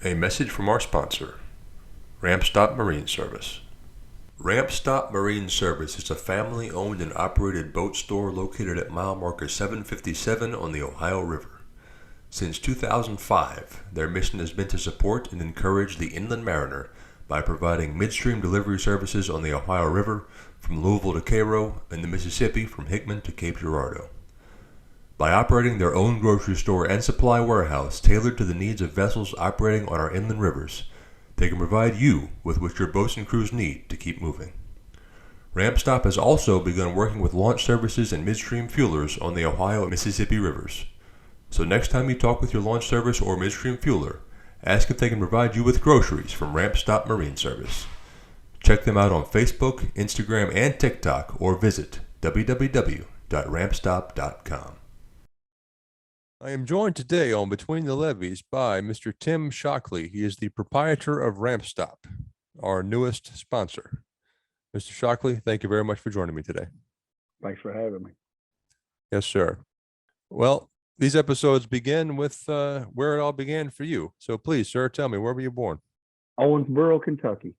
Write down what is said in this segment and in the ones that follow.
A message from our sponsor, RampStop Marine Service. RampStop Marine Service is a family-owned and operated boat store located at mile marker 757 on the Ohio River. Since 2005, their mission has been to support and encourage the inland mariner by providing midstream delivery services on the Ohio River from Louisville to Cairo and the Mississippi from Hickman to Cape Girardeau. By operating their own grocery store and supply warehouse tailored to the needs of vessels operating on our inland rivers, they can provide you with what your boats and crews need to keep moving. RampStop has also begun working with launch services and midstream fuelers on the Ohio and Mississippi rivers. So next time you talk with your launch service or midstream fueler, ask if they can provide you with groceries from RampStop Marine Service. Check them out on Facebook, Instagram, and TikTok, or visit www.rampstop.com. I am joined today on Between the Levees by Mr. Tim Shocklee. He is the proprietor of RampStop, our newest sponsor. Mr. Shocklee, thank you very much for joining me today. Thanks for having me. Yes, sir. Well, these episodes begin with where it all began for you. So please, sir, tell me, where were you born? Owensboro, Kentucky,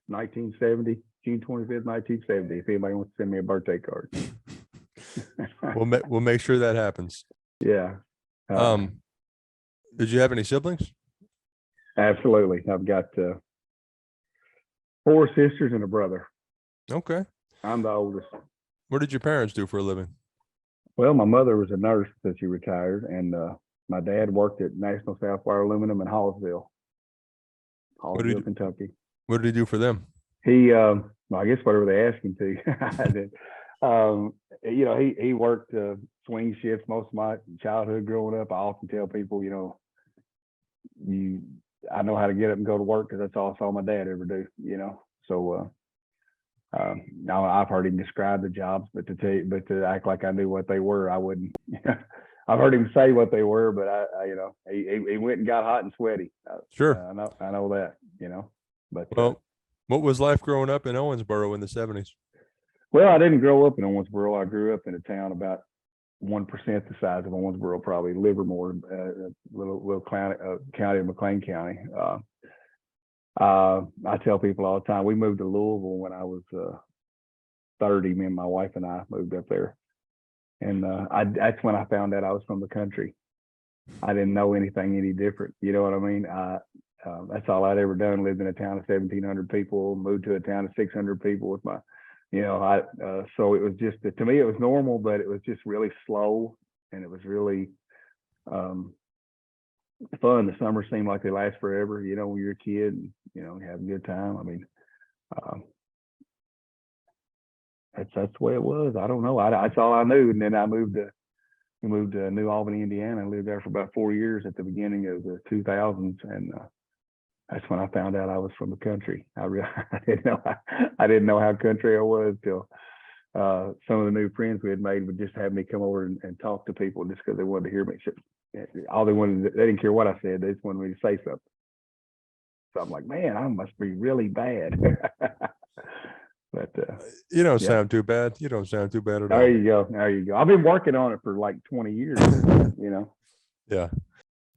1970, June 25th, 1970. If anybody wants to send me a birthday card. We'll make sure that happens. Yeah. Did you have any siblings? Absolutely. I've got 4 sisters and a brother. Okay. I'm the oldest. What did your parents do for a living? Well, my mother was a nurse since she retired, and my dad worked at National Southwire Aluminum in Hallsville, Kentucky. What did he do for them? He, well, I guess whatever they asked him to. He worked swing shifts most of my childhood growing up. I often tell people, I know how to get up and go to work because that's all I saw my dad ever do, So now I've heard him describe the jobs, but to act like I knew what they were, I wouldn't. I've heard him say what they were, but he went and got hot and sweaty. Sure. I know that, But well, what was life growing up in Owensboro in the 70s? Well, I didn't grow up in Owensboro. I grew up in a town about 1% the size of Owensboro, probably Livermore, little county of McLean County. I tell people all the time, we moved to Louisville when I was 30. Me and my wife and I moved up there. And that's when I found out I was from the country. I didn't know anything any different. You know what I mean? That's all I'd ever done, lived in a town of 1,700 people, moved to a town of 600 people with my so it was just, to me, it was normal, but it was just really slow, and it was really fun. The summers seem like they last forever, when you're a kid, and, you have a good time. I mean, that's the way it was. I don't know. That's all I knew. And then we moved to New Albany, Indiana. I lived there for about 4 years at the beginning of the 2000s. And, that's when I found out I was from the country. I didn't know how country I was till some of the new friends we had made would just have me come over and talk to people just because they wanted to hear me. All they didn't care what I said. They just wanted me to say something. So I'm like, man, I must be really bad. But you don't sound too bad. You don't sound too bad at all. There you go. I've been working on it for like 20 years. Yeah.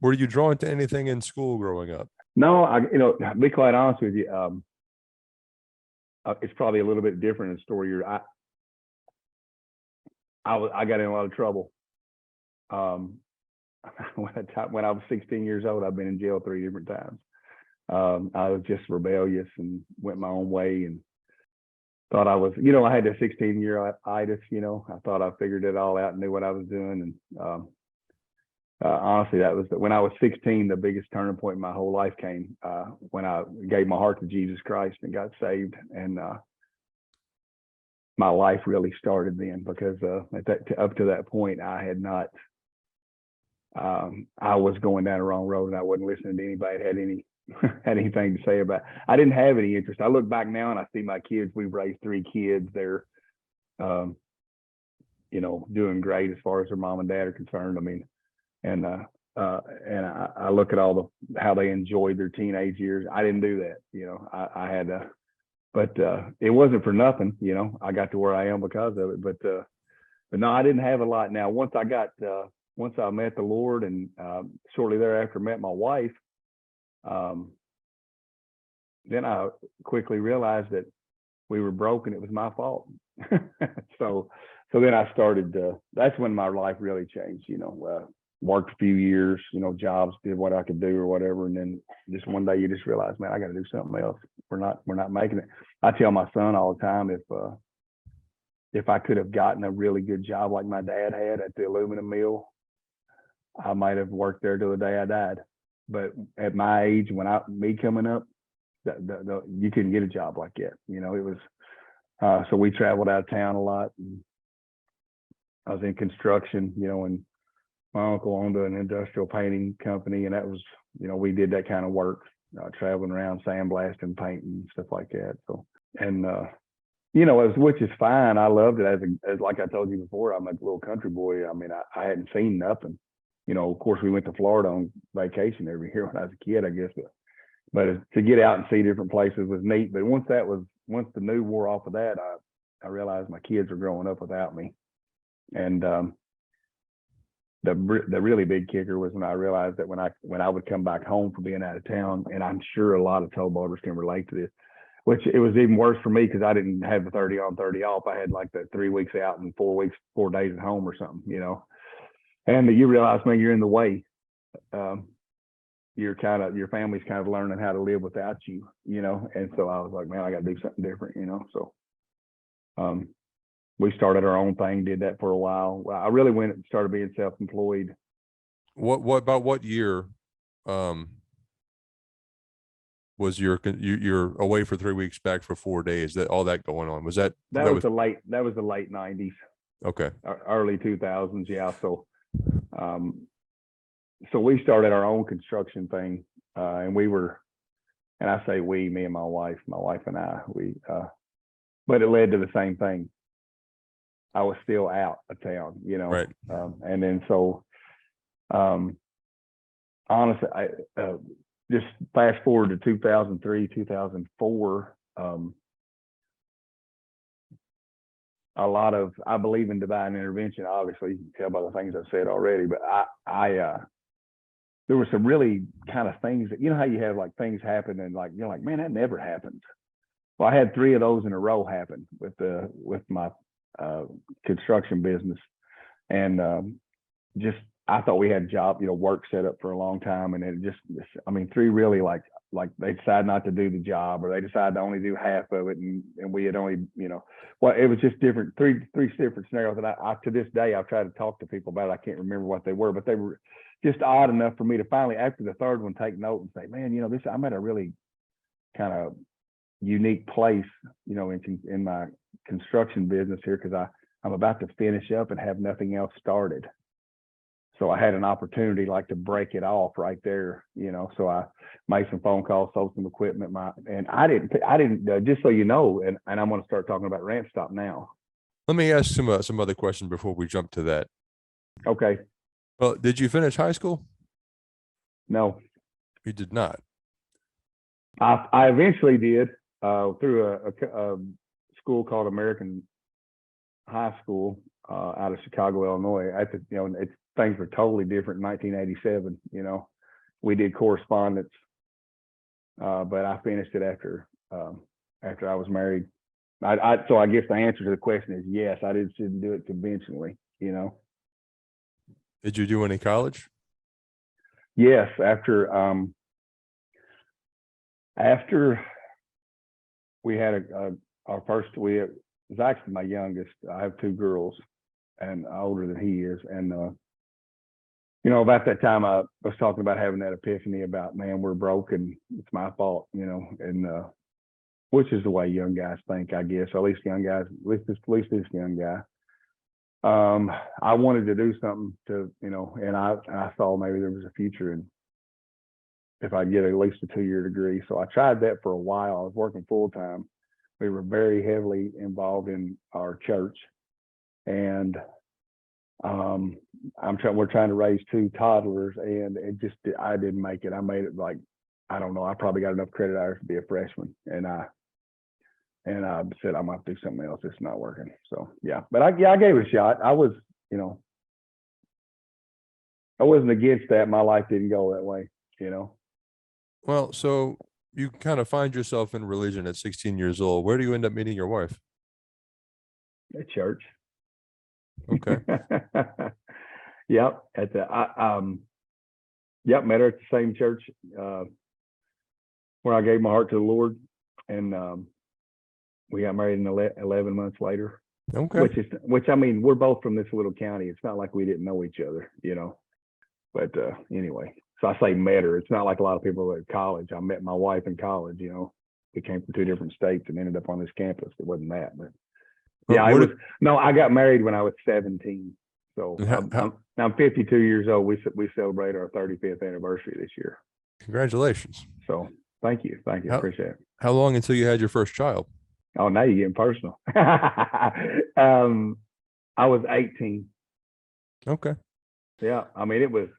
Were you drawn to anything in school growing up? No, to be quite honest with you, it's probably a little bit different in the story. I got in a lot of trouble. When I was 16 years old, I've been in jail 3 different times. I was just rebellious and went my own way and thought I was, I had a 16-year itis. I thought I figured it all out and knew what I was doing. And honestly, that was when I was 16, the biggest turning point in my whole life came when I gave my heart to Jesus Christ and got saved. And my life really started then, because up to that point, I had not. I was going down the wrong road, and I wasn't listening to anybody that had anything to say about it. I didn't have any interest. I look back now and I see my kids. We've raised 3 kids. They're, doing great as far as their mom and dad are concerned. I mean. And I look at how they enjoyed their teenage years. I didn't do that, I had but it wasn't for nothing, I got to where I am because of it. But no, I didn't have a lot. Now, once I met the Lord, and shortly thereafter met my wife, Then I quickly realized that we were broke and it was my fault. so then I started that's when my life really changed, worked a few years, jobs, did what I could do or whatever. And then just one day you just realize, man, I got to do something else. We're not making it. I tell my son all the time, if I could have gotten a really good job like my dad had at the aluminum mill, I might have worked there till the day I died. But at my age, me coming up, you couldn't get a job like that. It was, so we traveled out of town a lot. And I was in construction, and my uncle owned an industrial painting company, and that was, we did that kind of work, traveling around sandblasting, painting, stuff like that. So, and, which is fine. I loved it as like I told you before, I'm a little country boy. I mean, I hadn't seen nothing. Of course, we went to Florida on vacation every year when I was a kid, I guess. But to get out and see different places was neat. But once the new wore off of that, I realized my kids were growing up without me. And the really big kicker was when I realized that when I would come back home from being out of town, and I'm sure a lot of towboaters can relate to this, which it was even worse for me because I didn't have the 30 on, 30 off. I had like the 3 weeks out and 4 days at home or something, And you realize, man, you're in the way. Your family's kind of learning how to live without you, And so I was like, man, I got to do something different, So we started our own thing, did that for a while. I really went and started being self-employed. What year was you're away for 3 weeks, back for 4 days? That all that going on, was that was the late 90s. Okay. Early 2000s. Yeah. So we started our own construction thing, and and I say we, me and my wife and I, but it led to the same thing. I was still out of town, Right. And then so, honestly, I just fast forward to 2003, 2004. I believe in divine intervention. Obviously, you can tell by the things I've said already, but there were some really kind of things that, how you have like things happen and like, you're like, man, that never happens. Well, I had 3 of those in a row happen with my construction business. And I thought we had work set up for a long time. And it just, 3 really like they decide not to do the job, or they decide to only do half of it. And we had only, it was just different, three different scenarios. And I to this day, I've tried to talk to people about it. I can't remember what they were, but they were just odd enough for me to finally, after the third one, take note and say, man, I'm at a really kind of unique place, in my construction business here, because I'm about to finish up and have nothing else started. So I had an opportunity like to break it off right there, so I made some phone calls, sold some equipment. And I didn't just so you know, and I'm going to start talking about RampStop now. Let me ask some other questions before we jump to that. Okay. Well, did you finish high school? No, You did not. I eventually did through a school called American High School out of Chicago, Illinois. Things were totally different in 1987. We did correspondence, but I finished it after I was married. So I guess the answer to the question is yes, I didn't do it conventionally. Did you do any college? Yes, after we had our first, it was actually my youngest. I have 2 girls, and older than he is. And about that time, I was talking about having that epiphany about, man, we're broke and it's my fault, and which is the way young guys think, I guess. At least young guys, at least this young guy. I wanted to do something to, and I saw maybe there was a future in if I get at least a 2-year degree. So I tried that for a while. I was working full time. We were very heavily involved in our church, and we're trying to raise 2 toddlers, and I didn't make it. I made it like, I don't know, I probably got enough credit hours to be a freshman, and I said I'm gonna have to do something else. It's not working. So yeah, but I gave it a shot. I was, I wasn't against that. My life didn't go that way, Well, so you kind of find yourself in religion at 16 years old. Where do you end up meeting your wife? At church. Okay. Yep. Yep. Met her at the same church where I gave my heart to the Lord, and we got married in 11 months later. Okay. Which I mean, we're both from this little county. It's not like we didn't know each other, But anyway, so I say met her. It's not like a lot of people at college. I met my wife in college. We came from 2 different states and ended up on this campus. It wasn't that, but yeah, it was. No, I got married when I was 17. So I'm 52 years old. We celebrate our 35th anniversary this year. Congratulations. So thank you, appreciate it. How long until you had your first child? Oh, now you're getting personal. I was 18. Okay. Yeah, I mean,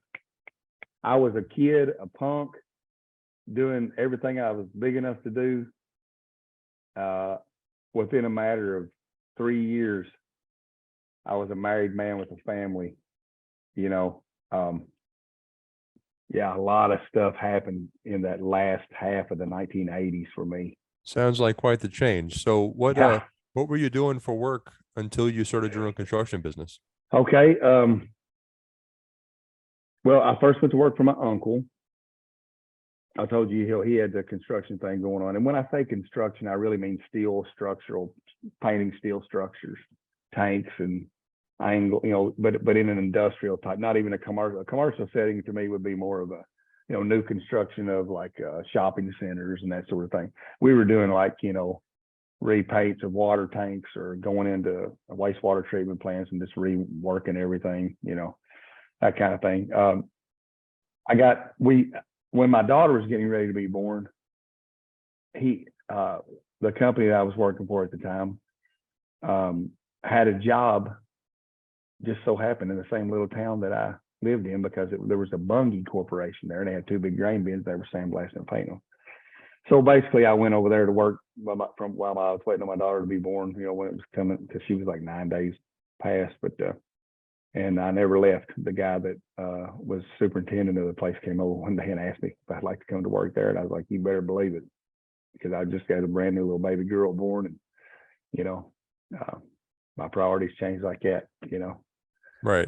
I was a kid, a punk, doing everything I was big enough to do. Within a matter of 3 years, I was a married man with a family. Yeah, a lot of stuff happened in that last half of the 1980s for me. Sounds like quite the change. So what were you doing for work until you started your own construction business? Okay. Well, I first went to work for my uncle. I told you he had the construction thing going on. And when I say construction, I really mean steel structural, painting steel structures, tanks and angle, but in an industrial type, not even a commercial. A commercial setting to me would be more of a, new construction of like shopping centers and that sort of thing. We were doing like, repaints of water tanks or going into wastewater treatment plants and just reworking everything, that kind of thing. When my daughter was getting ready to be born, the company that I was working for at the time had a job, just so happened in the same little town that I lived in, because there was a Bungie corporation there and they had 2 big grain bins. They were sandblasting and painting them. So basically I went over there to work while I was waiting on my daughter to be born, when it was coming, because she was like 9 days past, and I never left. The guy that was superintendent of the place came over one day and asked me if I'd like to come to work there. And I was like, you better believe it, because I just got a brand new little baby girl born. And, my priorities changed like that, Right.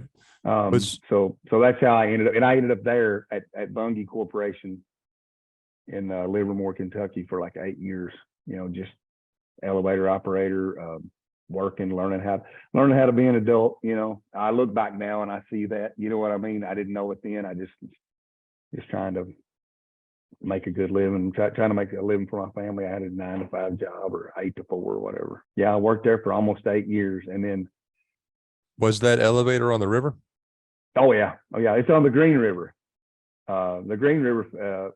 So that's how I ended up. And I ended up there at Bungie Corporation in Livermore, Kentucky for like 8 years, just elevator operator, working, learning how to be an adult. I look back now and I see that, you know what I mean? I didn't know it then. I just trying to make a good living, trying to make a living for my family. I had a 9-to-5 job or 8-to-4 or whatever. Yeah, I worked there for almost 8 years. And then, was that elevator on the river? Oh yeah. It's on the Green River. The Green River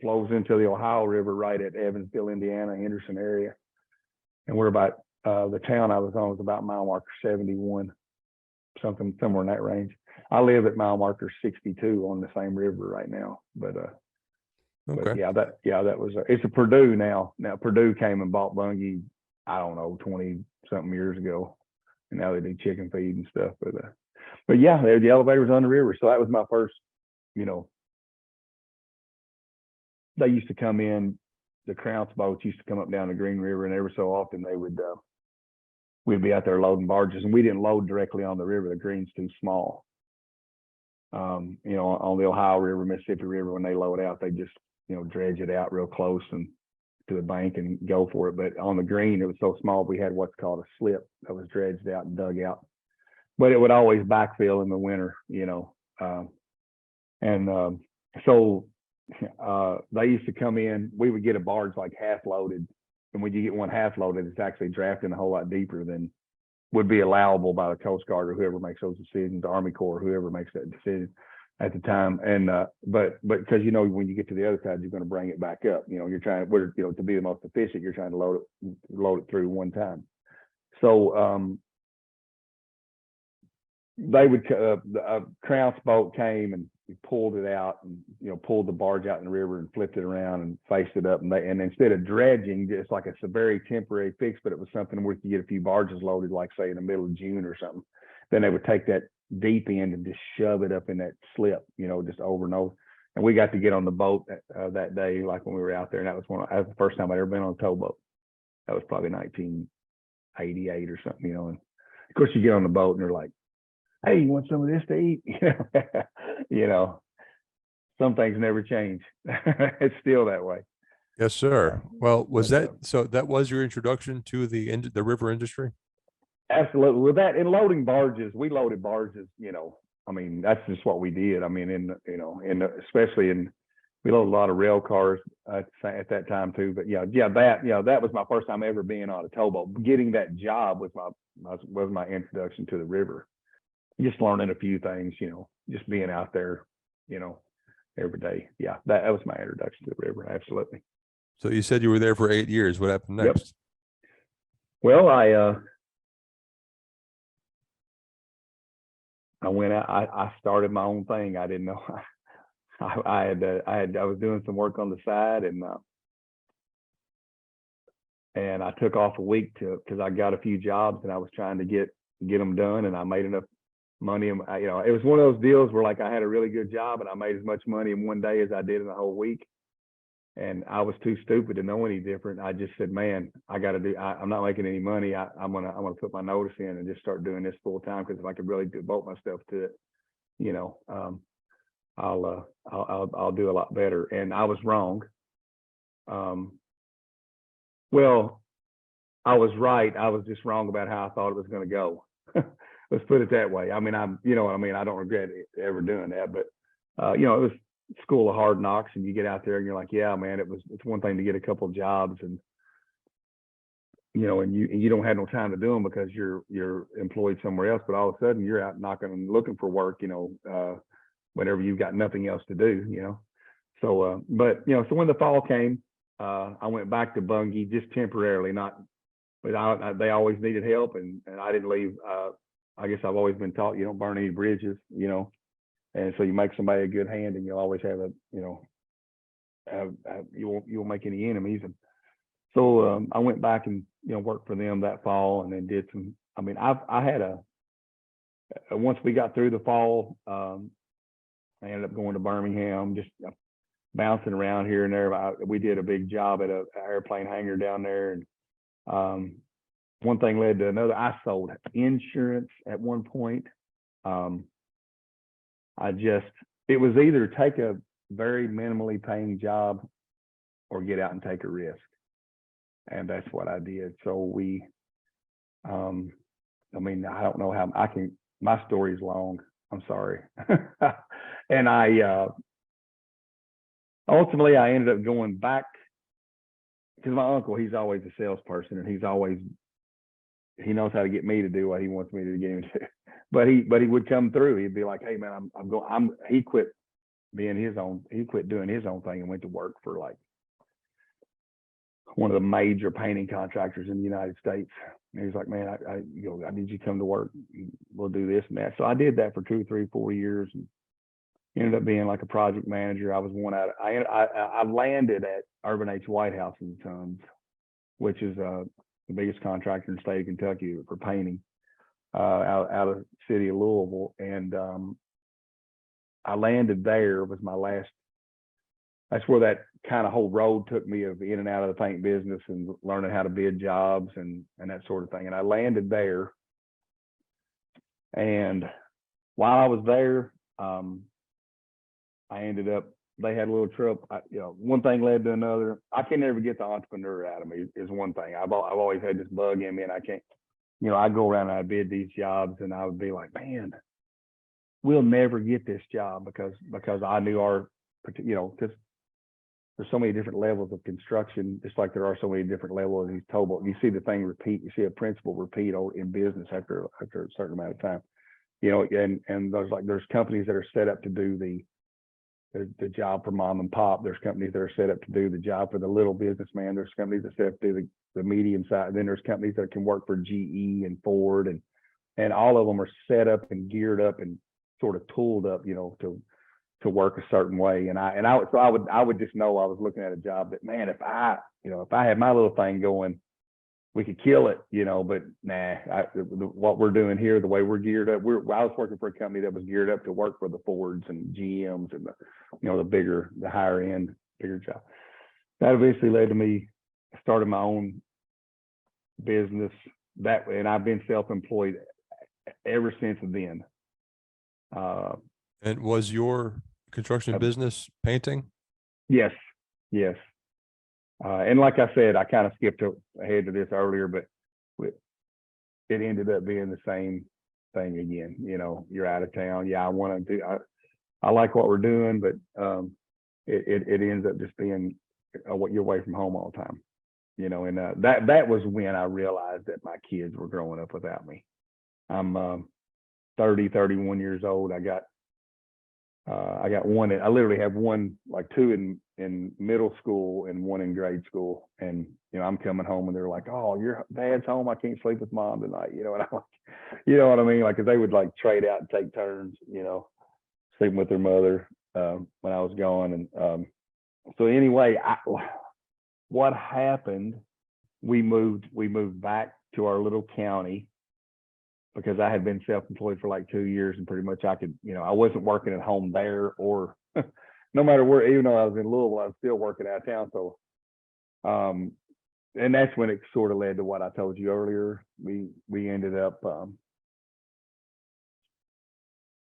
flows into the Ohio River right at Evansville, Indiana, Henderson area. And we're about, the town I was on was about mile marker 71, somewhere in that range. I live at mile marker 62 on the same river right now. But okay. But that was, it's a Purdue now. Now Purdue came and bought Bungie, I don't know, 20 something years ago. And now they do chicken feed and stuff. But yeah, the elevator was on the river. So that was my first, they used to come in, the Crounce boats used to come up down the Green River, and every so often they would, we'd be out there loading barges, and we didn't load directly on the river. The Green's too small. On the Ohio River, Mississippi River, when they load out, they just, dredge it out real close and to the bank and go for it. But on the Green, it was so small, we had what's called a slip that was dredged out and dug out. But it would always backfill in the winter, so they used to come in. We would get a barge like half loaded, and when you get one half loaded, it's actually drafting a whole lot deeper than would be allowable by the Coast Guard or whoever makes those decisions, the Army Corps, whoever makes that decision at the time. And but because when you get to the other side, you're going to bring it back up. You're trying to be the most efficient. You're trying to load it through one time. So they would a Crounce boat came and pulled it out and pulled the barge out in the river and flipped it around and faced it up, and instead of dredging, it's like a very temporary fix, but it was something where you could get a few barges loaded, like say in the middle of June or something. Then they would take that deep end and just shove it up in that slip, just over and over. And we got to get on the boat that day, like when we were out there. And that was the first time I'd ever been on a towboat. That was probably 1988 or something, And of course you get on the boat and they're like, "Hey, you want some of this to eat?" Some things never change. It's still that way. Yes, sir. Well, that was your introduction to the river industry? Absolutely. With that, in loading barges, we loaded barges, that's just what we did. Especially we loaded a lot of rail cars at that time too. But that was my first time ever being on a towboat. Getting that job was my introduction to the river. Just learning a few things, just being out there, every day. Yeah, that was my introduction to the river. Absolutely. So you said you were there for 8 years. What happened next? Yep. Well, I went out. I started my own thing. I didn't know. I was doing some work on the side, and I took off a week because I got a few jobs and I was trying to get them done, and I made enough money. It was one of those deals where like I had a really good job and I made as much money in one day as I did in a whole week. And I was too stupid to know any different. I just said, "Man, I'm not making any money. I'm gonna put my notice in and just start doing this full time, because if I could really devote myself to it, I'll do a lot better." And I was wrong. Well, I was right. I was just wrong about how I thought it was going to go. Let's put it that way. I don't regret ever doing that, but it was school of hard knocks, and you get out there and you're like, yeah, man, it's one thing to get a couple of jobs, and and you don't have no time to do them because you're employed somewhere else, but all of a sudden you're out knocking and looking for work, whenever you've got nothing else to do, so so when the fall came, I went back to Bungie just temporarily, but they always needed help, and I didn't leave. I guess I've always been taught you don't burn any bridges, and so you make somebody a good hand, and you'll always have you won't make any enemies. And so I went back and worked for them that fall, and then did some. I had once we got through the fall, I ended up going to Birmingham, just bouncing around here and there. We did a big job at an airplane hangar down there, and one thing led to another. I sold insurance at one point. It was either take a very minimally paying job or get out and take a risk. And that's what I did. So I don't know how my story's long. I'm sorry. And ultimately I ended up going back because my uncle, he's always a salesperson, and he knows how to get me to do what he wants me to get him to do. But he would come through. He'd be like, "Hey man, he quit doing his own thing and went to work for like one of the major painting contractors in the United States." And he's like, "Man, I need you to come to work. We'll do this and that." So I did that for 2, 3, 4 years, and ended up being like a project manager. I was one out. I landed at Urban H. Whitehouse and Sons, which is the biggest contractor in the state of Kentucky for painting, out of the city of Louisville. And I landed there. Was my last. That's where that kind of whole road took me, of in and out of the paint business and learning how to bid jobs and that sort of thing. And I landed there. And while I was there, I ended up, they had a little trouble. One thing led to another. I can never get the entrepreneur out of me is one thing. I've always had this bug in me, and I can't, I go around and I bid these jobs, and I would be like, "Man, we'll never get this job," because I knew because there's so many different levels of construction, just like there are so many different levels of these towboats. You see the thing repeat. You see a principle repeat in business after a certain amount of time. And there's companies that are set up to do the job for mom and pop. There's companies that are set up to do the job for the little businessman. There's companies that set up to do the medium side. Then there's companies that can work for GE and Ford, and all of them are set up and geared up and sort of tooled up, to work a certain way. And I would just know I was looking at a job that, man, if I had my little thing going, we could kill it, but nah, what we're doing here, the way we're geared up, I was working for a company that was geared up to work for the Fords and GMs and the higher end, bigger job. That eventually led to me starting my own business that way. And I've been self-employed ever since then. And was your construction business painting? Yes. And like I said, I kind of skipped ahead to this earlier, but it ended up being the same thing again. You're out of town. Yeah, I like what we're doing, but it ends up just being you're away from home all the time. And that was when I realized that my kids were growing up without me. I'm 31 years old. I got one. I literally have one, like two in middle school and one in grade school. And I'm coming home and they're like, "Oh, your dad's home. I can't sleep with mom tonight." And I'm like, you know what I mean? Like, 'cause they would like trade out and take turns, sleeping with their mother when I was gone. And so anyway, what happened? We moved back to our little county because I had been self-employed for like 2 years, and pretty much I could, I wasn't working at home there or no matter where. Even though I was in Louisville, I was still working out of town. So, and that's when it sort of led to what I told you earlier. We ended up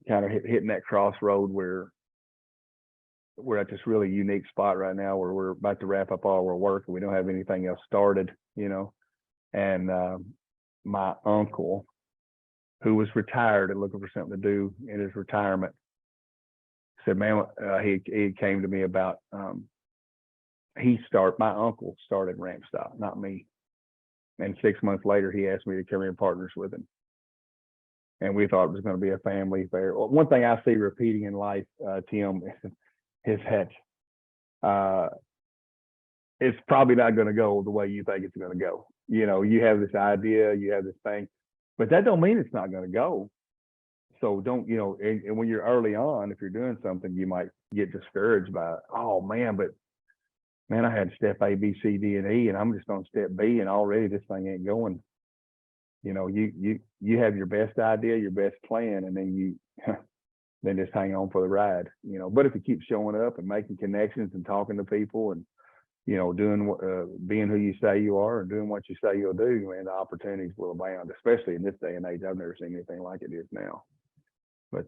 kind of hitting that crossroad where we're at this really unique spot right now where we're about to wrap up all our work and we don't have anything else started, and my uncle, who was retired and looking for something to do in his retirement, said, "Man," he came to me about, my uncle started RampStop, not me. And 6 months later, he asked me to come in partners with him. And we thought it was going to be a family affair. Well, one thing I see repeating in life, Tim, is that it's probably not going to go the way you think it's going to go. You have this idea, you have this thing, but that don't mean it's not going to go. So don't, and when you're early on, if you're doing something, you might get discouraged by, "Oh man, I had step A, B, C, D, and E, and I'm just on step B, and already this thing ain't going." You have your best idea, your best plan, and then then just hang on for the ride. But if you keep showing up and making connections and talking to people and doing being who you say you are and doing what you say you'll do, and the opportunities will abound, especially in this day and age. I've never seen anything like it is now. But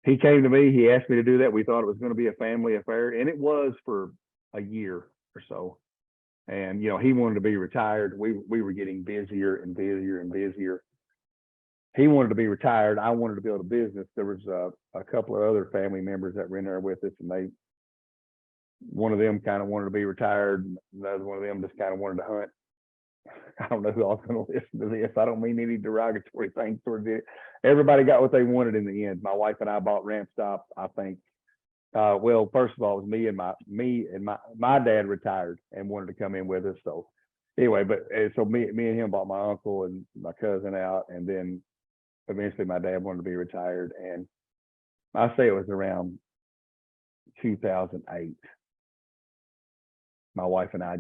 he came to me, he asked me to do that. We thought it was going to be a family affair, and it was for a year or so. And he wanted to be retired. We were getting busier and busier and busier. He wanted to be retired. I wanted to build a business. There was a couple of other family members that were in there with us, and one of them kind of wanted to be retired, and the other one of them just kind of wanted to hunt. I don't know who else is going to listen to this. I don't mean any derogatory things towards it. Everybody got what they wanted in the end. My wife and I bought RampStop, I think. Well, first of all, it was me and my dad retired and wanted to come in with us. So anyway, so me and him bought my uncle and my cousin out, and then eventually my dad wanted to be retired. And I say it was around 2008. My wife and I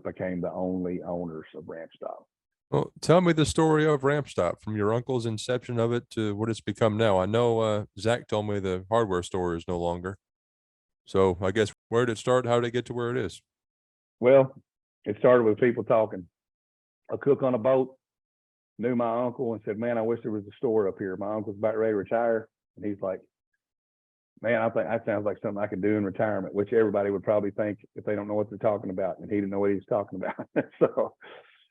became the only owners of RampStop. Well, tell me the story of RampStop from your uncle's inception of it to what it's become now. I know Zach told me the hardware store is no longer. So I guess where did it start? How did it get to where it is? Well, it started with people talking. A cook on a boat knew my uncle and said, "Man, I wish there was a store up here." My uncle's about ready to retire. And he's like, "Man, I think that sounds like something I could do in retirement," which everybody would probably think if they don't know what they're talking about. And he didn't know what he was talking about.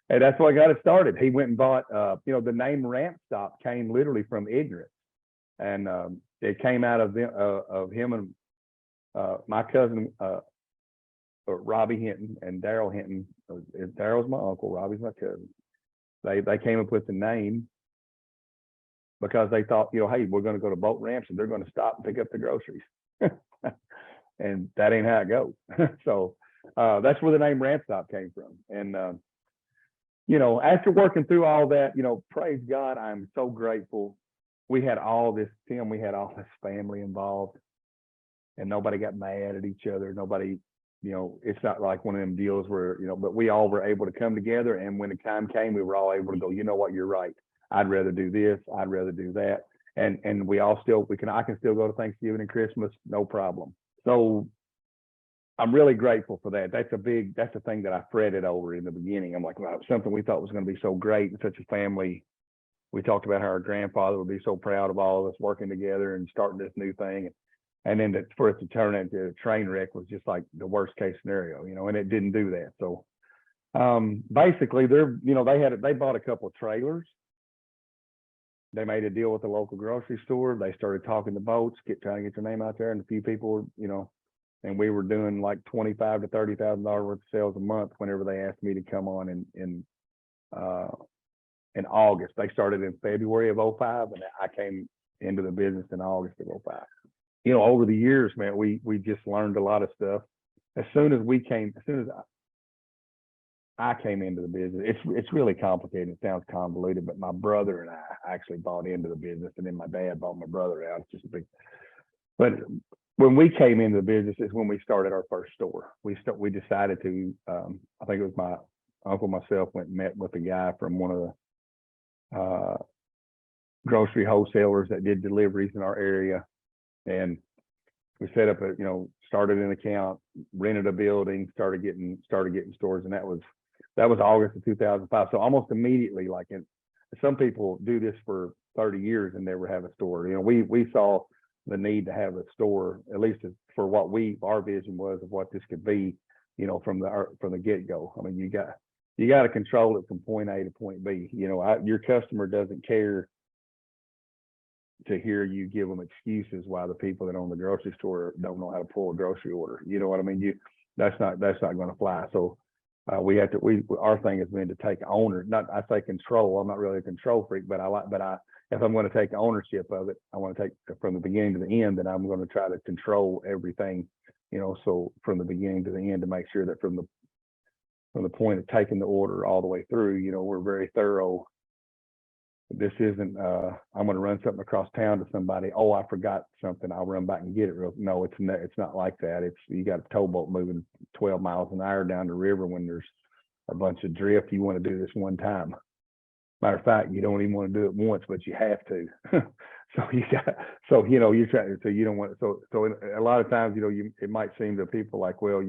And that's what got it started. He went and bought, the name RampStop came literally from ignorance. And it came out of him and my cousin, Robbie Hinton, and Daryl Hinton. Daryl's my uncle, Robbie's my cousin. They came up with the name because they thought, hey, we're going to go to boat ramps and they're going to stop and pick up the groceries. And that ain't how it goes. So that's where the name RampStop came from. And, after working through all that, praise God, I'm so grateful. We had all this, Tim, we had all this family involved, and nobody got mad at each other. Nobody it's not like one of them deals where, but we all were able to come together. And when the time came, we were all able to go, you know what, you're right. I'd rather do this. I'd rather do that. And we all still, I can still go to Thanksgiving and Christmas, no problem. So I'm really grateful for that. That's the thing that I fretted over in the beginning. I'm like, wow, something we thought was going to be so great and such a family. We talked about how our grandfather would be so proud of all of us working together and starting this new thing. And then for it to turn into a train wreck was just like the worst case scenario, and it didn't do that. So basically they bought a couple of trailers. They made a deal with the local grocery store. They started talking to boats, trying to get their name out there. And a few people, and we were doing like $25,000 to $30,000 worth of sales a month whenever they asked me to come on in August. They started in February of 2005, and I came into the business in August of 2005. Over the years, man, we just learned a lot of stuff. As soon as I came into the business, it's really complicated. It sounds convoluted, but my brother and I actually bought into the business, and then my dad bought my brother out. It's just a big. But when we came into the business is when we started our first store. We decided to. I think it was my uncle, myself went and met with a guy from one of the grocery wholesalers that did deliveries in our area. And we set up started an account, rented a building, started getting stores. And that was August of 2005. So almost immediately, some people do this for 30 years and never have a store. We saw the need to have a store, at least for what our vision was of what this could be, from the get-go. I mean, you got to control it from point A to point B. Your customer doesn't care to hear you give them excuses why the people that own the grocery store don't know how to pull a grocery order. You know what I mean? That's not going to fly. So our thing has been to take I say control. I'm not really a control freak, but if I'm going to take ownership of it, I want to take from the beginning to the end, and I'm going to try to control everything, so from the beginning to the end to make sure that from the point of taking the order all the way through, we're very thorough. This isn't I'm going to run something across town to somebody. Oh, I forgot something. I'll run back and get it. No, it's not like that. You got a towboat moving 12 miles an hour down the river when there's a bunch of drift. You want to do this one time. Matter of fact, you don't even want to do it once, but you have to. You're trying. So you don't want. So a lot of times, it might seem to people like, well,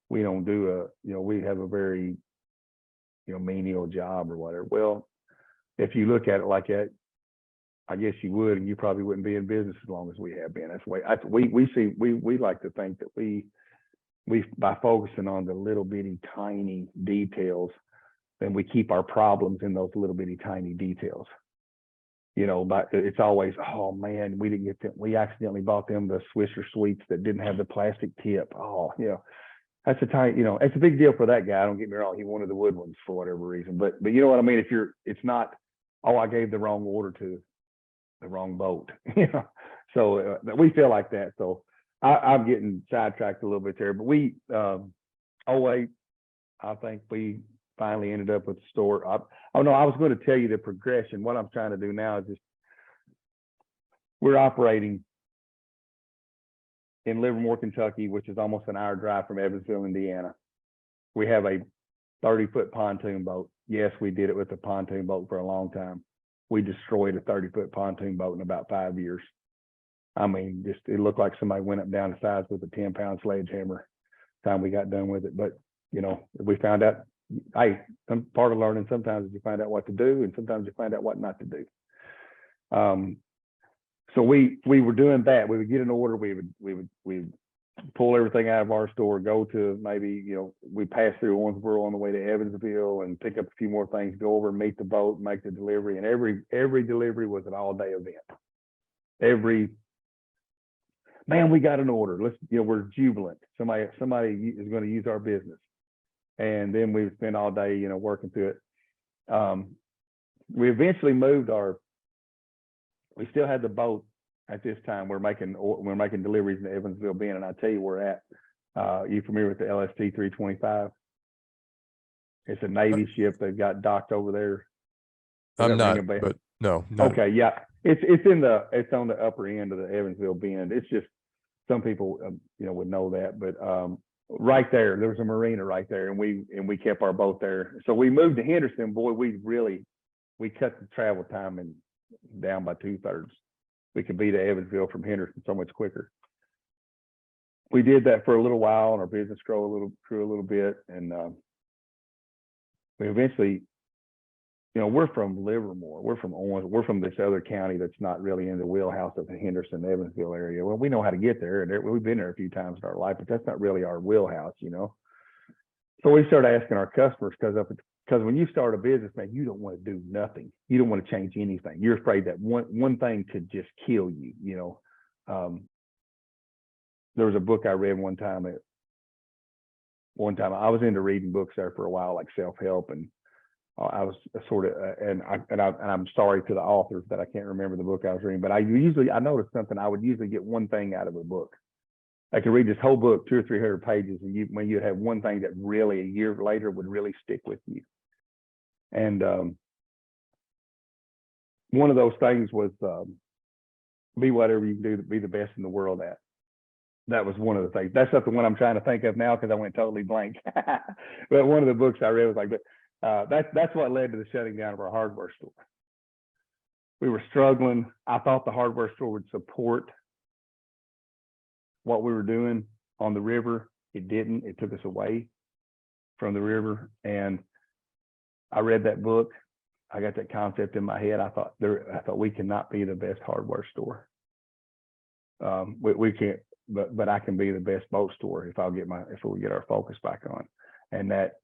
we don't do we have a very menial job or whatever. Well, if you look at it like that, I guess you would, and you probably wouldn't be in business as long as we have been. That's the way we like to think that we by focusing on the little bitty tiny details, then we keep our problems in those little bitty tiny details. But it's always, oh man, we didn't get them. We accidentally bought them the Swisher Sweets that didn't have the plastic tip. Oh, that's a tiny, it's a big deal for that guy. Don't get me wrong. He wanted the wood ones for whatever reason, but you know what I mean? It's not, oh, I gave the wrong order to the wrong boat, so we feel like that. So I'm getting sidetracked a little bit there, but we, 08, I think we finally ended up with the store. I was going to tell you the progression. What I'm trying to do now is we're operating in Livermore, Kentucky, which is almost an hour drive from Evansville, Indiana. We have a 30-foot pontoon boat. Yes, we did it with a pontoon boat for a long time. We destroyed a 30-foot pontoon boat in about 5 years. I mean, it looked like somebody went up down the sides with a 10-pound sledgehammer time we got done with it. But, we found out, some part of learning sometimes is you find out what to do, and sometimes you find out what not to do. So we were doing that. We would get an order. We would pull everything out of our store, go to maybe, we pass through Owensboro on the way to Evansville and pick up a few more things, go over and meet the boat, make the delivery. And every delivery was an all-day event. Man, we got an order. We're jubilant. Somebody is going to use our business. And then we would spend all day, working through it. We eventually moved we still had the boat at this time. We're making deliveries in Evansville, Bend, and I tell you we're at. You familiar with the LST 325? It's a Navy ship that got docked over there. I'm not, but no. Okay, yeah, it's on the upper end of the Evansville Bend. It's just some people would know that, but right there. There was a marina right there, and we kept our boat there. So we moved to Henderson. Boy, we cut the travel time and down by 2/3. We could be to Evansville from Henderson so much quicker. We did that for a little while, and our business grew a little bit, and we eventually, we're from Livermore, we're from Owens, we're from this other county that's not really in the wheelhouse of the Henderson, Evansville area. Well, we know how to get there, and we've been there a few times in our life, but that's not really our wheelhouse, So we started asking our customers, because when you start a business, man, you don't want to do nothing. You don't want to change anything. You're afraid that one thing could just kill you. There was a book I read one time. I was into reading books there for a while, like self-help, and I was sort of, and I'm sorry to the authors that I can't remember the book I was reading, but I noticed something. I would usually get one thing out of a book. I could read this whole book, 200 or 300 pages, and when you'd have one thing that really a year later would really stick with you. And one of those things was be whatever you can do to be the best in the world at. That was one of the things. That's not the one I'm trying to think of now because I went totally blank. But one of the books I read was like, that's what led to the shutting down of our hardware store. We were struggling. I thought the hardware store would support what we were doing on the river. It didn't. It took us away from the river. And I read that book. I got that concept in my head. I thought we cannot be the best hardware store. We can't. But I can be the best boat store if we get our focus back on, and that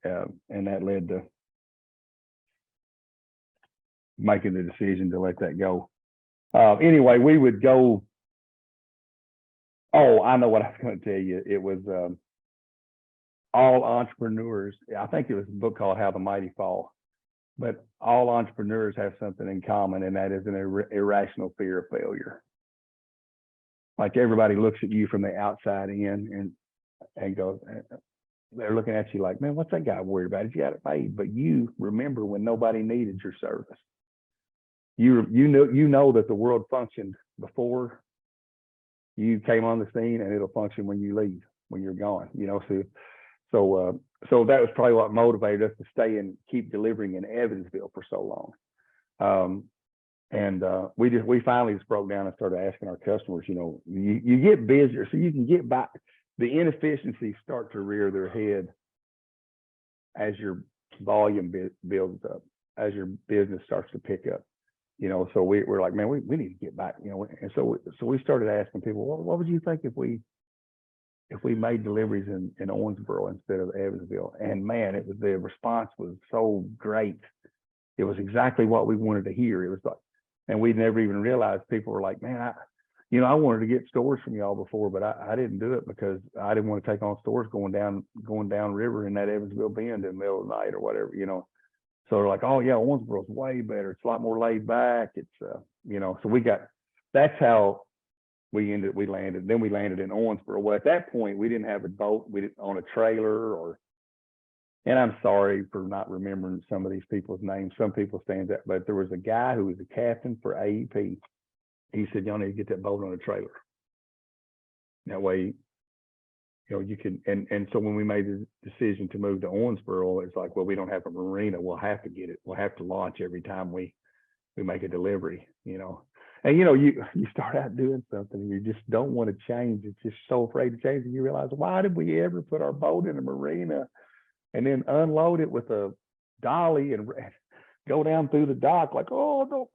led to making the decision to let that go. Anyway, we would go. Oh, I know what I was going to tell you. It was all entrepreneurs. I think it was a book called How the Mighty Fall. But all entrepreneurs have something in common, and that is an irrational fear of failure. Like everybody looks at you from the outside in and goes, they're looking at you like, man, what's that guy worried about? He's got it made. But you remember when nobody needed your service. You know that the world functioned before you came on the scene, and it'll function when you leave, when you're gone. So that was probably what motivated us to stay and keep delivering in Evansville for so long. And we finally just broke down and started asking our customers, you get busier so you can get back. The inefficiencies start to rear their head as your volume builds up, as your business starts to pick up. So we're like, man, we need to get back, and so we started asking people, well, what would you think if we made deliveries in Owensboro instead of Evansville? And man, the response was so great. It was exactly what we wanted to hear. It was like, and we never even realized people were like, man, I wanted to get stores from y'all before, but I didn't do it because I didn't want to take on stores going down river in that Evansville bend in the middle of the night or whatever, So they're like, oh yeah, Owensboro's way better. It's a lot more laid back. It's so that's how we landed. Then we landed in Owensboro. Well, at that point, we didn't have a boat. We didn't own a trailer and I'm sorry for not remembering some of these people's names. Some people stand up, but there was a guy who was a captain for AEP. He said, y'all need to get that boat on a trailer. That way, you can, and so when we made the decision to move to Owensboro, it's like, well, we don't have a marina. We'll have to get it. We'll have to launch every time we make a delivery, And you start out doing something and you just don't want to change. It's just so afraid to change. And you realize, why did we ever put our boat in a marina and then unload it with a dolly and go down through the dock like, oh, no,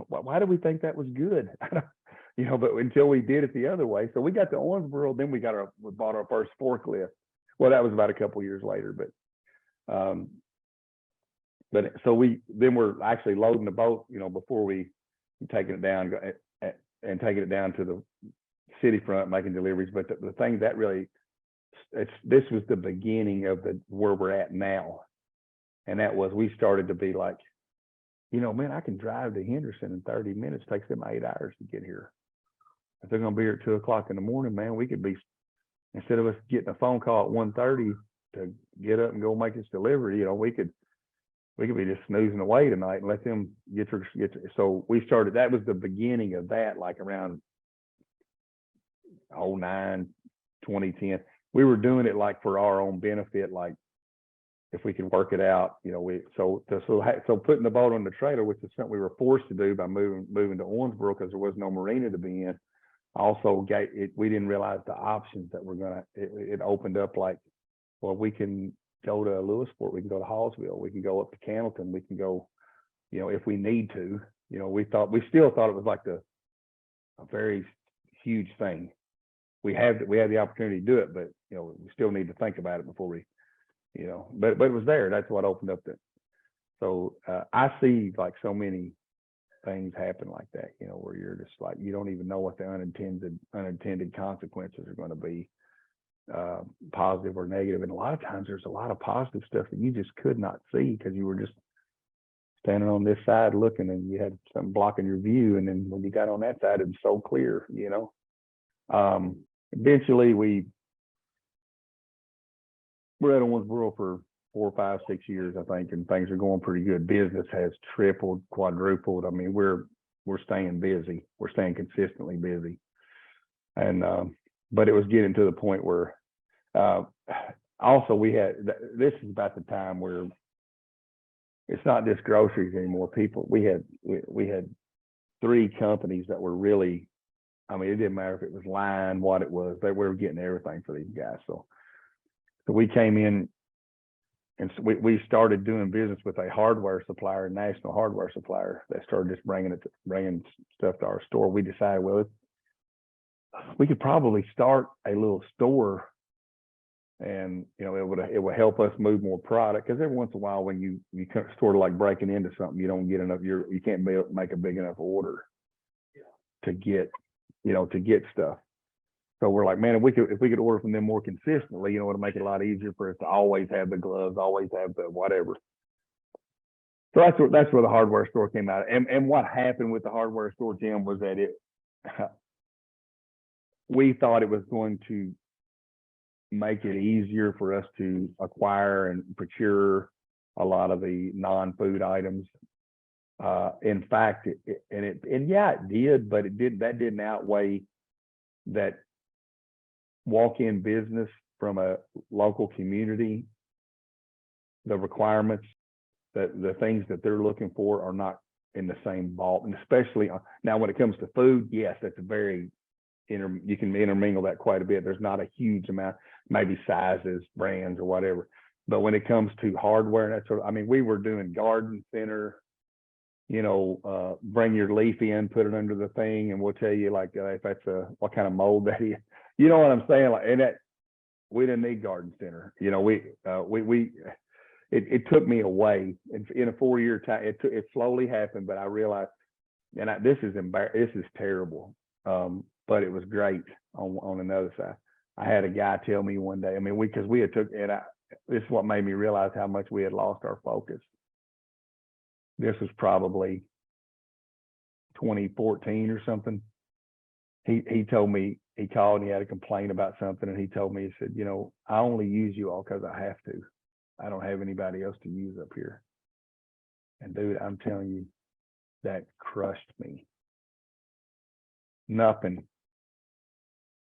why did we think that was good? But until we did it the other way. So we got to Owensboro, then we bought our first forklift. Well, that was about a couple years later, but so we're actually loading the boat, before we taking it down and taking it down to the city front, making deliveries. But the thing that really, this was the beginning of where we're at now. And that was, we started to be like, man, I can drive to Henderson in 30 minutes. It takes them 8 hours to get here. If they're going to be here at 2:00 in the morning, man, we could be, instead of us getting a phone call at 1:30 to get up and go make this delivery, we could be just snoozing away tonight and let them get. So we started, that was the beginning of that, like around 2009, 2010. we were doing it like for our own benefit, like if we could work it out, so putting the boat on the trailer, which is something we were forced to do by moving to Owensboro because there was no marina to be in. Also, we didn't realize the options that it opened up, like, well, we can go to Lewisport, we can go to Hallsville, we can go up to Cannleton, we can go, if we need to. We still thought it was like a very huge thing. We have the opportunity to do it, but we still need to think about it before we, but it was there. That's what opened up that. So I see like so many things happen like that, where you're just like, you don't even know what the unintended consequences are going to be, positive or negative. And a lot of times there's a lot of positive stuff that you just could not see because you were just standing on this side looking and you had something blocking your view. And then when you got on that side, it was so clear, eventually we're at Owensboro for 4, 5, 6 years, I think, and things are going pretty good. Business has tripled, quadrupled. I mean, we're staying busy. We're staying consistently busy. And but it was getting to the point where also this is about the time where it's not just groceries anymore. We had 3 companies that were really, I mean, it didn't matter if it was line, what it was, we were getting everything for these guys. So we came in and so we started doing business with a hardware supplier, a national hardware supplier that started just bringing stuff to our store. We decided, well, we could probably start a little store, and it would help us move more product, because every once in a while when you sort of like breaking into something, you don't get enough, you can't make a big enough order to get stuff. So we're like, man, if we could order from them more consistently, it'll make it a lot easier for us to always have the gloves, always have the whatever. So that's where the hardware store came out. And what happened with the hardware store, Jim, was that we thought it was going to make it easier for us to acquire and procure a lot of the non-food items. In fact, it did, but that didn't outweigh that walk-in business from a local community. The requirements, the things that they're looking for are not in the same ball. And especially now when it comes to food, yes, that's you can intermingle that quite a bit. There's not a huge amount, maybe sizes, brands, or whatever. But when it comes to hardware, and that sort of, I mean, we were doing garden center, bring your leaf in, put it under the thing, and we'll tell you like if that's what kind of mold that is. You know what I'm saying? Like, and that we didn't need garden center. It took me away in a 4-year time. It slowly happened, but I realized, and this is terrible. But it was great on another side. I had a guy tell me one day, I mean, because we had this is what made me realize how much we had lost our focus. This was probably 2014 or something. He told me, he called and he had a complaint about something, and he told me, he said, I only use you all because I have to. I don't have anybody else to use up here. And dude, I'm telling you, that crushed me. Nothing.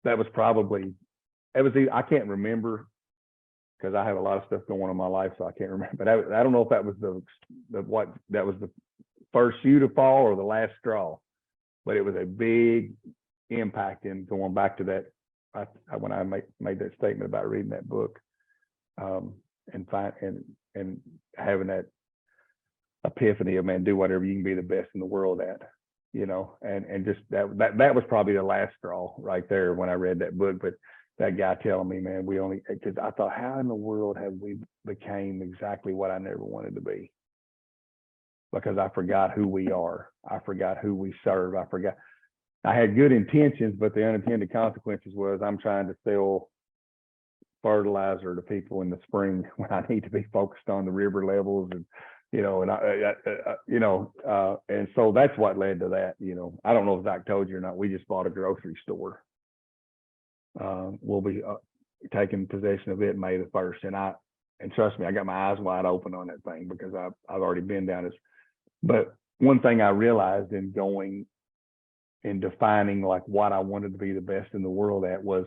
That was I can't remember, because I have a lot of stuff going on in my life, so I can't remember. But I don't know if that was the first shoe to fall or the last straw, but it was a big impact in going back to that. When I made that statement about reading that book, and having that epiphany of, man, do whatever you can be the best in the world at. And just that was probably the last straw right there when I read that book. But that guy telling me, man, because I thought, how in the world have we became exactly what I never wanted to be? Because I forgot who we are. I forgot who we serve. I had good intentions, but the unintended consequences was I'm trying to sell fertilizer to people in the spring when I need to be focused on the river levels and and so that's what led to that. I don't know if Zach told you or not, we just bought a grocery store. We'll be taking possession of it May the 1st. And trust me, I got my eyes wide open on that thing, because I've already been down this. But one thing I realized in going and defining like what I wanted to be the best in the world at was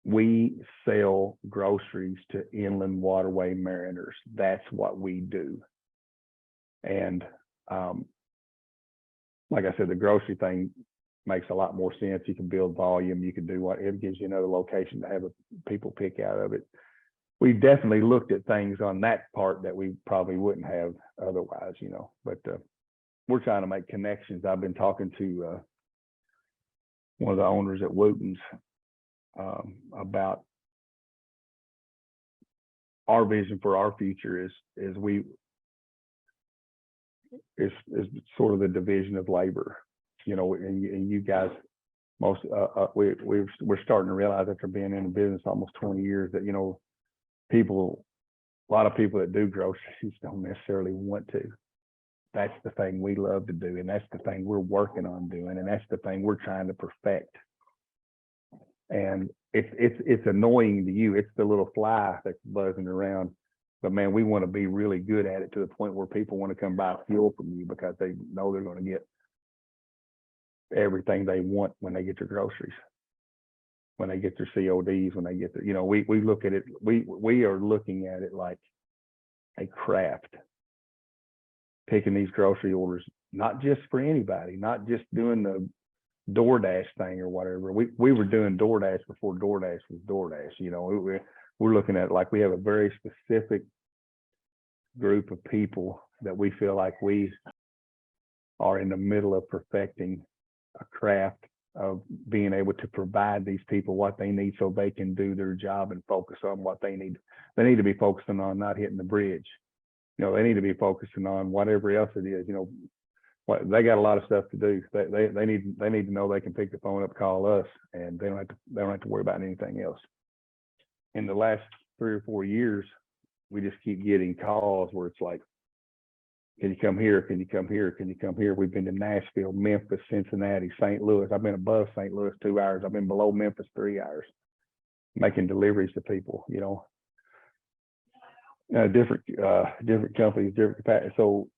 We sell groceries to inland waterway mariners. That's what we do. And like I said, the grocery thing makes a lot more sense. You can build volume. You can do what it gives you another location to have people pick out of it. We definitely looked at things on that part that we probably wouldn't have otherwise, you know, but we're trying to make connections. I've been talking to one of the owners at Wooten's about our vision for our future is sort of the division of labor, you know, and you guys, we're starting to realize after being in the business almost 20 years that, you know, a lot of people that do groceries don't necessarily want to. That's the thing we love to do, and that's the thing we're working on doing, and that's the thing we're trying to perfect. And it's annoying to you. It's the little fly that's buzzing around. But man, we want to be really good at it to the point where people want to come buy fuel from you because they know they're going to get everything they want when they get their groceries, when they get their CODs, when they get their, you know, we look at it, we are looking at it like a craft, picking these grocery orders, not just for anybody, not just doing the DoorDash thing or whatever. We were doing DoorDash before DoorDash was DoorDash. You know, we're looking at it like we have a very specific group of people that we feel like we are in the middle of perfecting a craft of being able to provide these people what they need so they can do their job and focus on what they need. They need to be focusing on not hitting the bridge. You know, they need to be focusing on whatever else it is, you know. What they got a lot of stuff to do. They need to know they can pick the phone up, call us, and they don't have to worry about anything else. In the last 3 or 4 years, we just keep getting calls where it's like, can you come here? Can you come here? Can you come here? We've been to Nashville, Memphis, Cincinnati, St. Louis. I've been above St. Louis 2 hours. I've been below Memphis 3 hours, making deliveries to people, you know, different companies, different capacity. So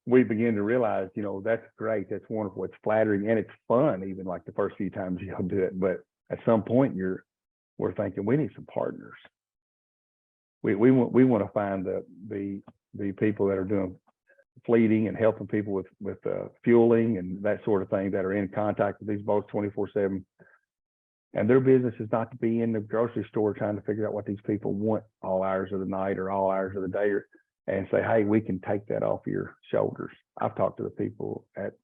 we begin to realize, you know, that's great. That's wonderful. It's flattering and it's fun, even like the first few times you'll do it. But at some point we're thinking we need some partners. We want to find the people that are doing fleeting and helping people with fueling and that sort of thing, that are in contact with these boats 24/7. And their business is not to be in the grocery store trying to figure out what these people want all hours of the night or all hours of the day, and say, hey, we can take that off your shoulders. I've talked to the people at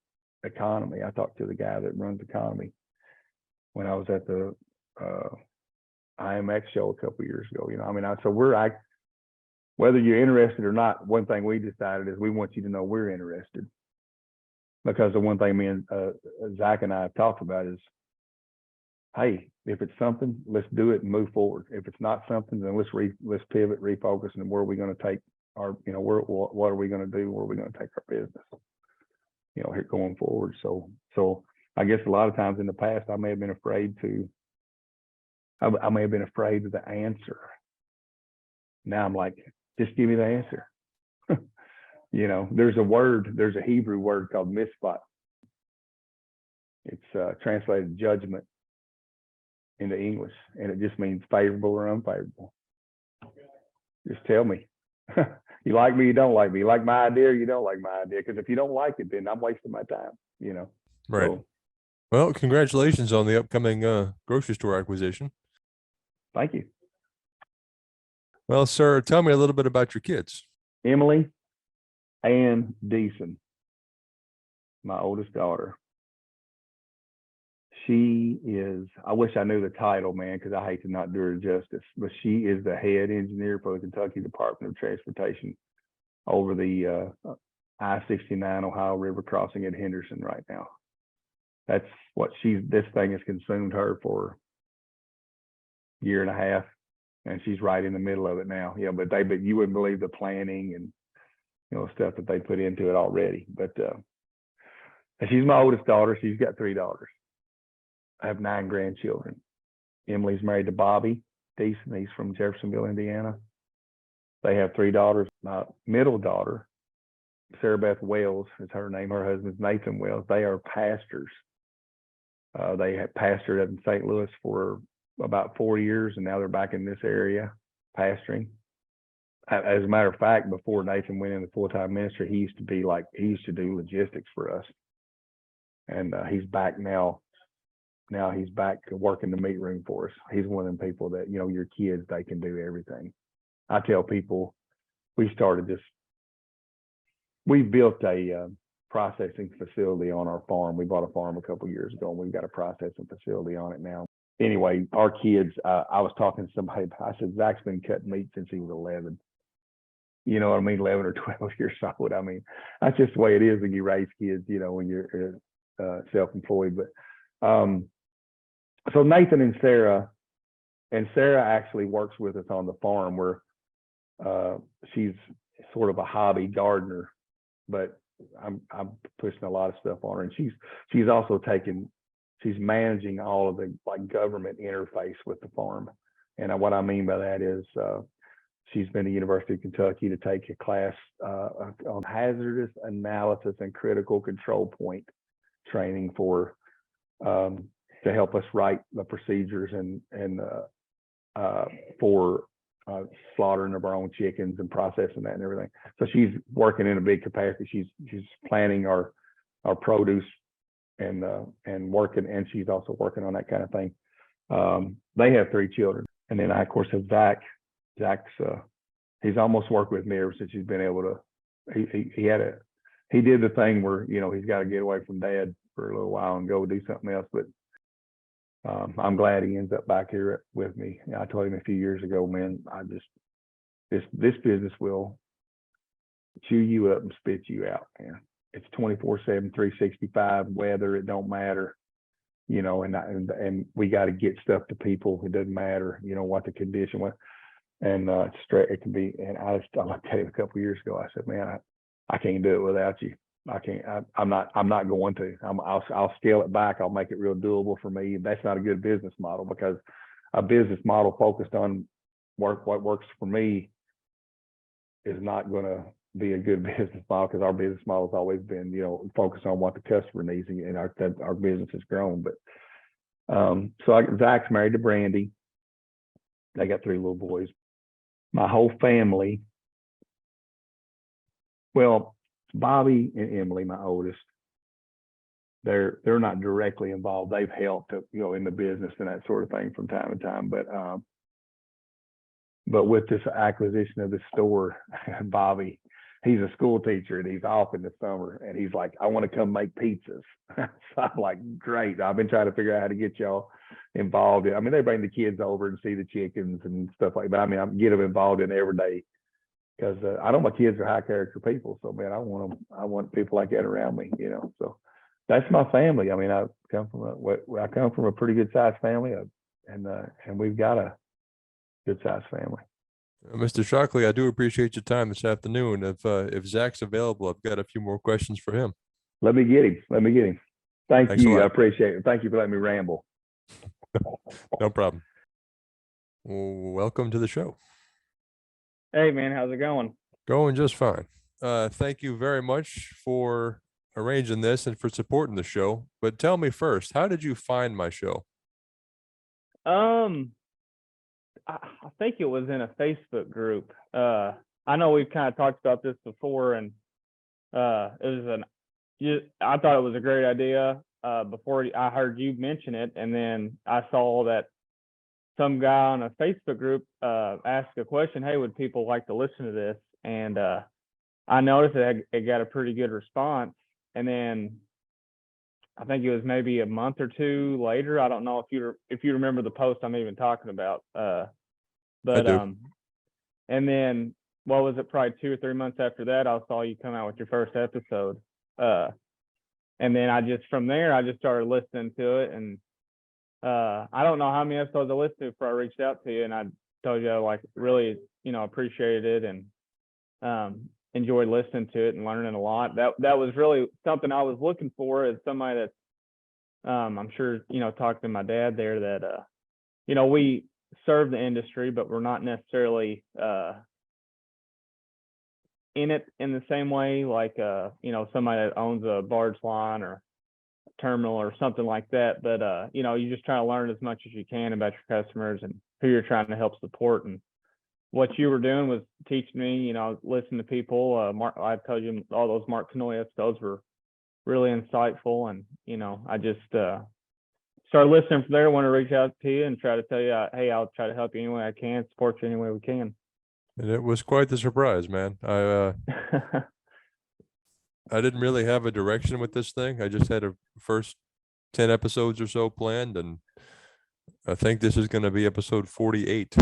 Economy. I talked to the guy that runs Economy when I was at the IMX show a couple of years ago. You know, I mean, so whether you're interested or not, one thing we decided is we want you to know we're interested. Because the one thing me and Zach and I have talked about is, hey, if it's something, let's do it and move forward. If it's not something, then let's pivot, refocus, and where are we going to take our, you know, what are we going to do? Where are we going to take our business, you know, here going forward? So I guess a lot of times in the past, I may have been afraid of the answer. Now I'm like, just give me the answer. You know, there's a Hebrew word called mishpat. It's translated judgment into English, and it just means favorable or unfavorable. Just tell me. You like me, you don't like me. You like my idea or you don't like my idea. Because if you don't like it, then I'm wasting my time, you know. Right. So, well, congratulations on the upcoming grocery store acquisition. Thank you. Well, sir, tell me a little bit about your kids. Emily and Deason, my oldest daughter. She is, I wish I knew the title, man, because I hate to not do her justice, but she is the head engineer for the Kentucky Department of Transportation over the I-69 Ohio River crossing at Henderson right now. That's what this thing has consumed her for a year and a half, and she's right in the middle of it now. Yeah, but you wouldn't believe the planning and, you know, stuff that they put into it already. But and she's my oldest daughter. She's got 3 daughters. I have 9 grandchildren. Emily's married to Bobby Deason. He's from Jeffersonville, Indiana. They have 3 daughters. My middle daughter, Sarah Beth Wells is her name. Her husband's Nathan Wells. They are pastors. They have pastored in St. Louis for about 4 years, and now they're back in this area pasturing. As a matter of fact, before Nathan went into full-time ministry, he used to do logistics for us, and he's back now. Now he's back to working the meat room for us. He's one of them people that, you know, your kids, they can do everything. I tell people, we built a processing facility on our farm. We bought a farm a couple of years ago, and we've got a processing facility on it now. Anyway, our kids, I was talking to somebody, I said, Zach's been cutting meat since he was 11. You know what I mean? 11 or 12 years old. I mean, that's just the way it is when you raise kids, you know, when you're self-employed. But so Nathan and Sarah actually works with us on the farm, where she's sort of a hobby gardener, but I'm pushing a lot of stuff on her, and she's also she's managing all of the like government interface with the farm. And what I mean by that is she's been to University of Kentucky to take a class on hazardous analysis and critical control point training for to help us write the procedures and for slaughtering of our own chickens and processing that and everything. So she's working in a big capacity. She's planning our produce and working, and she's also working on that kind of thing. They have 3 children, and then I of course have Zach. Zach's he's almost worked with me ever since he's been able to. He did the thing where, you know, he's got to get away from dad for a little while and go do something else, but I'm glad he ends up back here with me. I told him a few years ago, man, this business will chew you up and spit you out, man. It's 24/7, 365 weather. It don't matter, you know, and we got to get stuff to people. It doesn't matter, you know, what the condition was. And it can be, and I looked at him a couple of years ago. I said, man, I can't do it without you. I can't. I'm not going to. I'll scale it back. I'll make it real doable for me. That's not a good business model, because a business model focused on what works for me is not going to be a good business model, because our business model has always been, you know, focused on what the customer needs, and our business has grown. But Zach's married to Brandy. They got 3 little boys. My whole family, well, Bobby and Emily, my oldest, they're not directly involved. They've helped, you know, in the business and that sort of thing from time to time. But with this acquisition of the store, Bobby, he's a school teacher and he's off in the summer, and he's like, I want to come make pizzas. So I'm like, great. I've been trying to figure out how to get y'all involved. I mean, they bring the kids over and see the chickens and stuff like that. I mean, I get them involved in every day, because I know my kids are high character people. So man, I want people like that around me, you know. So that's my family. I mean, I come from a pretty good sized family, and we've got a good sized family. Mr. Shocklee, I do appreciate your time this afternoon. If Zach's available, I've got a few more questions for him. Let me get him. Thanks you. I appreciate it. Thank you for letting me ramble. No problem. Welcome to the show. Hey man, how's it going? Going just fine. Thank you very much for arranging this and for supporting the show. But tell me first, how did you find my show? I think it was in a Facebook group. I know we've kind of talked about this before, and I thought it was a great idea before I heard you mention it, and then I saw that some guy on a Facebook group asked a question, hey, would people like to listen to this? And I noticed it got a pretty good response. And then I think it was maybe a month or 2 later. I don't know if you remember the post I'm even talking about. And then what was it, probably 2 or 3 months after that, I saw you come out with your first episode. And then from there, I just started listening to it. And I don't know how many episodes I listened to before I reached out to you, and I told you I like really, you know, appreciated it and enjoyed listening to it and learning a lot. That was really something I was looking for, as somebody that I'm sure, you know, talked to my dad there, that you know, we serve the industry, but we're not necessarily in it in the same way, like you know, somebody that owns a barge line or terminal or something like that. But you just try to learn as much as you can about your customers and who you're trying to help support. And what you were doing was teaching me, listen to people. Mark, I told you all those Mark Canoy episodes were really insightful. And, I just started listening from there. I want to reach out to you and try to tell you, hey, I'll try to help you any way I can, support you any way we can. And it was quite the surprise, man. I didn't really have a direction with this thing. I just had a first 10 episodes or so planned, and I think this is going to be episode 48.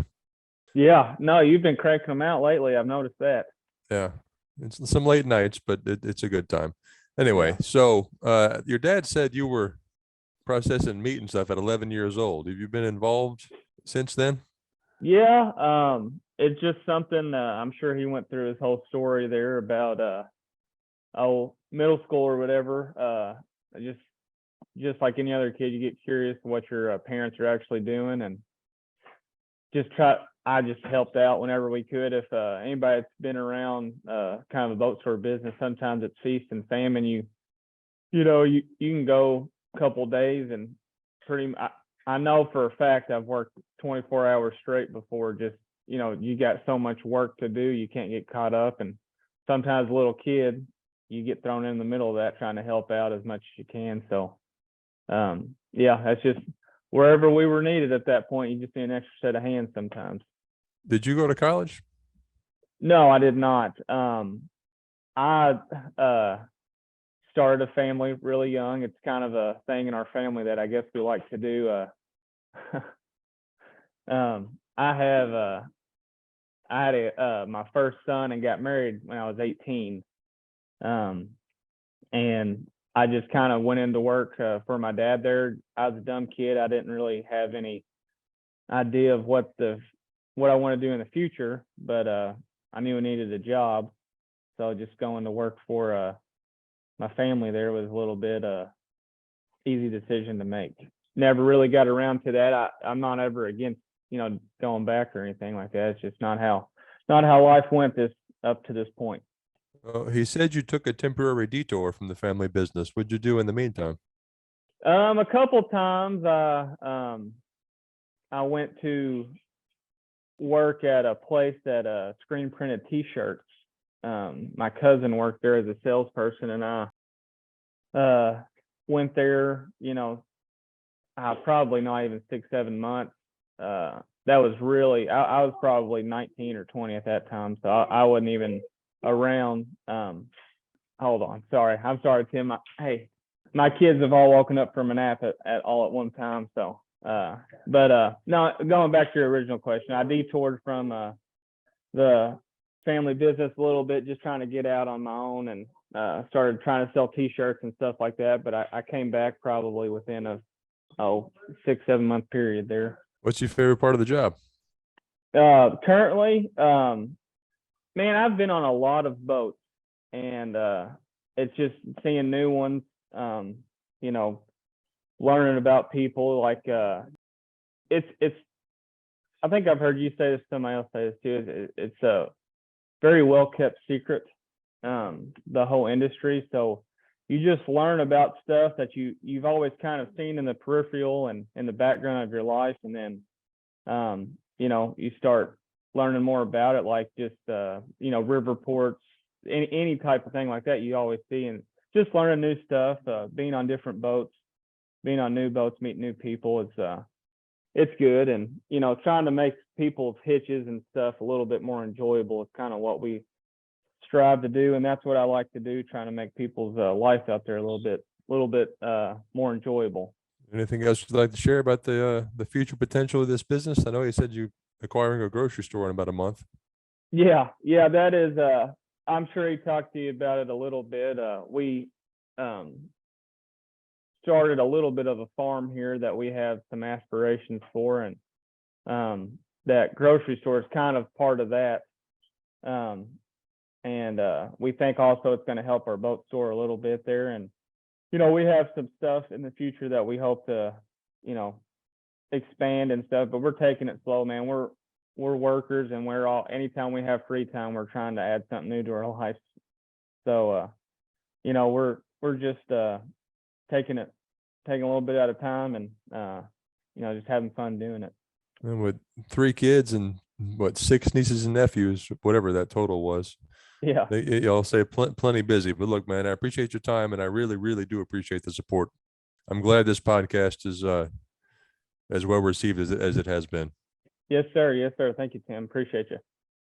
Yeah, no, you've been cranking them out lately. I've noticed that. Yeah, it's some late nights, but it's a good time. Anyway, Yeah. so your dad said you were processing meat and stuff at 11 years old. Have you been involved since then? Yeah, it's just something. I'm sure he went through his whole story there about middle school or whatever. Just like any other kid, you get curious what your parents are actually doing, and I just helped out whenever we could. If anybody that's been around kind of a boat store business, sometimes it's feast and famine. You can go a couple days and I know for a fact I've worked 24 hours straight before. Just you got so much work to do, you can't get caught up. And sometimes a little kid, you get thrown in the middle of that trying to help out as much as you can. So yeah, that's just wherever we were needed at that point. You just need an extra set of hands sometimes. Did you go to college? No, I did not. I started a family really young. It's kind of a thing in our family that I guess we like to do. I had my first son and got married when I was 18. And I just kind of went into work for my dad there. I was a dumb kid. I didn't really have any idea of what I want to do in the future, but I knew I needed a job. So just going to work for my family there was a little bit easy decision to make. Never really got around to that. I'm not ever against going back or anything like that. It's just not how life went up to this point. He said you took a temporary detour from the family business. What'd you do in the meantime? A couple times I went to work at a place that screen printed T-shirts. My cousin worked there as a salesperson, and I went there. Probably not even 6-7 months. That was really I was probably 19 or 20 at that time, so I wasn't even around. Hold on, I'm sorry, Tim. Hey, my kids have all woken up from a nap at all at one time. So no, going back to your original question, I detoured from the family business a little bit, just trying to get out on my own, and started trying to sell T-shirts and stuff like that. But I came back probably within a 6-7 month period there. What's your favorite part of the job? Currently, man, I've been on a lot of boats, and it's just seeing new ones, learning about people. Like it's I think I've heard you say this, somebody else say this too. It's a very well kept secret, the whole industry. So you just learn about stuff that you've always kind of seen in the peripheral and in the background of your life, and then you start learning more about it, like just river ports, any type of thing like that you always see, and just learning new stuff, being on different boats, being on new boats, meeting new people. It's good, and trying to make people's hitches and stuff a little bit more enjoyable is kind of what we strive to do, and that's what I like to do, trying to make people's life out there a little bit more enjoyable. Anything else you'd like to share about the future potential of this business? I know you said you acquiring a grocery store in about a month. Yeah, that is. I'm sure he talked to you about it a little bit. We started a little bit of a farm here that we have some aspirations for, and that grocery store is kind of part of that. And we think also it's going to help our boat store a little bit there. And we have some stuff in the future that we hope to expand and stuff, but we're taking it slow, man. We're workers, and anytime we have free time, we're trying to add something new to our lives. So we're just taking a little bit at a time, and just having fun doing it. And with 3 kids and what, 6 nieces and nephews, whatever that total was, Yeah. y'all say plenty busy. But look, man, I appreciate your time, and I really, really do appreciate the support. I'm glad this podcast is as well received as it has been. Yes, sir. Yes, sir. Thank you, Tim. Appreciate you.